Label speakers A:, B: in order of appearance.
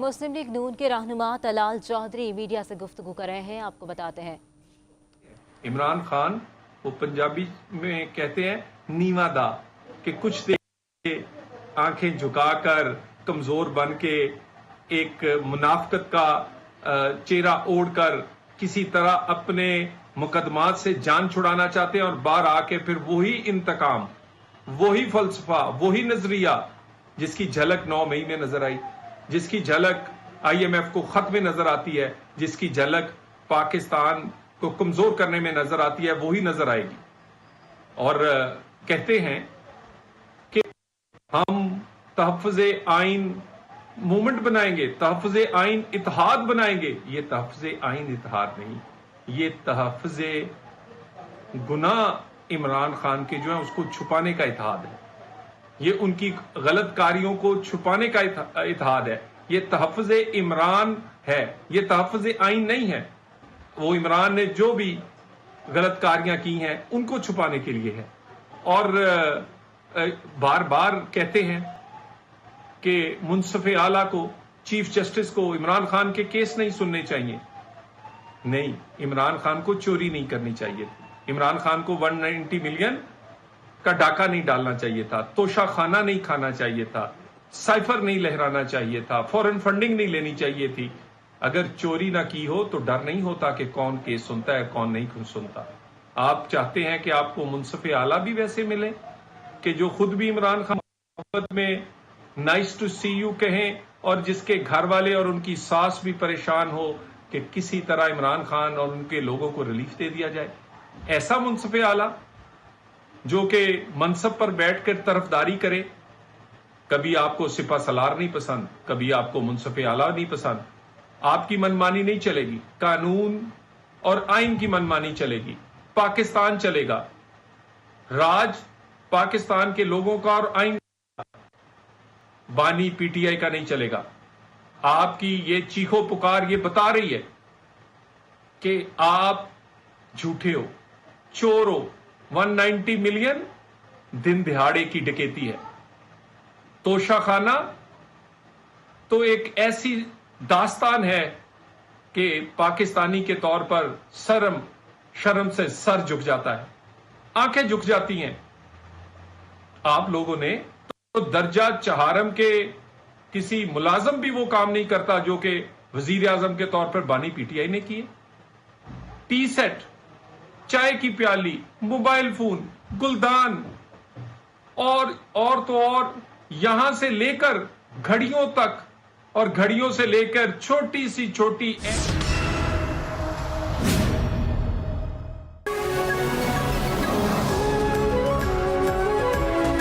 A: मुस्लिम league नून के रहनुमा Talal Chaudhary media से गुफ्तगू कर रहे हैं, आपको बताते हैं।
B: इमरान खान वो पंजाबी में कहते हैं नीवादा कि कुछ देर आंखें झुकाकर कमजोर बन के एक मुनाफिकत का चेहरा ओढ़कर किसी तरह अपने मुकदमात से जान छुड़ाना चाहते हैं और बाहर आके फिर वही इंतकाम, वही फलसफा, वही नजरिया जिसकी झलक 9 मई में नजर आई, जिसकी झलक IMF को खत में नजर आती है, जिसकी झलक पाकिस्तान को कमजोर करने में नजर आती है, वही नजर आएगी। और कहते हैं कि हम तहफ़्फ़ुज़े आइन मूवमेंट बनाएंगे, तहफ़्फ़ुज़े आइन इत्तेहाद बनाएंगे। ये तहफ़्फ़ुज़े आइन इत्तेहाद नहीं, ये तहफ़्फ़ुज़े गुनाह इमरान खान के जो है उसको छुपाने का इत्तेहाद है। ये उनकी गलत कारियों को छुपाने का इत्तेहाद है। ये तहफ़्फ़ुज़े इमरान है, ये तहफ़्फ़ुज़े आइन नहीं है। वो इमरान ने जो भी गलत कारियां की हैं उनको छुपाने के लिए है। और बार बार कहते हैं कि मुंसिफ़े आला को, चीफ जस्टिस को इमरान खान के केस नहीं सुनने चाहिए। नहीं, इमरान खान को चोरी नहीं करनी चाहिए थी, इमरान खान को 190 मिलियन का डाका नहीं डालना चाहिए था, तोशा खाना नहीं खाना चाहिए था, साइफर नहीं लहराना चाहिए था, फॉरेन फंडिंग नहीं लेनी चाहिए थी। अगर चोरी ना की हो तो डर नहीं होता कि कौन केस सुनता है कौन नहीं सुनता। आप चाहते हैं कि आपको मुंसिफ़े आला भी वैसे मिले कि जो खुद भी इमरान खान में नाइस टू सी यू कहें और जिसके घर वाले और उनकी सास भी परेशान हो कि किसी तरह इमरान खान और उनके लोगों को रिलीफ दे दिया जाए। ऐसा मुंसिफ़े आला जो कि मनसब पर बैठकर तरफदारी करे। कभी आपको सिपा सलार नहीं पसंद, कभी आपको मुंसिफ़े आला नहीं पसंद, आपकी मनमानी नहीं चलेगी, कानून और आइन की मनमानी चलेगी। पाकिस्तान चलेगा, राज पाकिस्तान के लोगों का और आइन बानी PTI का नहीं चलेगा। आपकी ये चीखो पुकार ये बता रही है कि आप झूठे हो, चोर हो। 190 मिलियन दिन दिहाड़े की डकैती है। तोशा खाना तो एक ऐसी दास्तान है कि पाकिस्तानी के तौर पर शर्म से सर झुक जाता है, आंखें झुक जाती हैं। आप लोगों ने तो दर्जा चहारम के किसी मुलाजम भी वो काम नहीं करता जो कि वजीर आजम के तौर पर बानी PTI ने किए। टी सेट, चाय की प्याली, मोबाइल फोन, गुलदान और तो और यहां से लेकर घड़ियों तक और घड़ियों से लेकर छोटी सी छोटी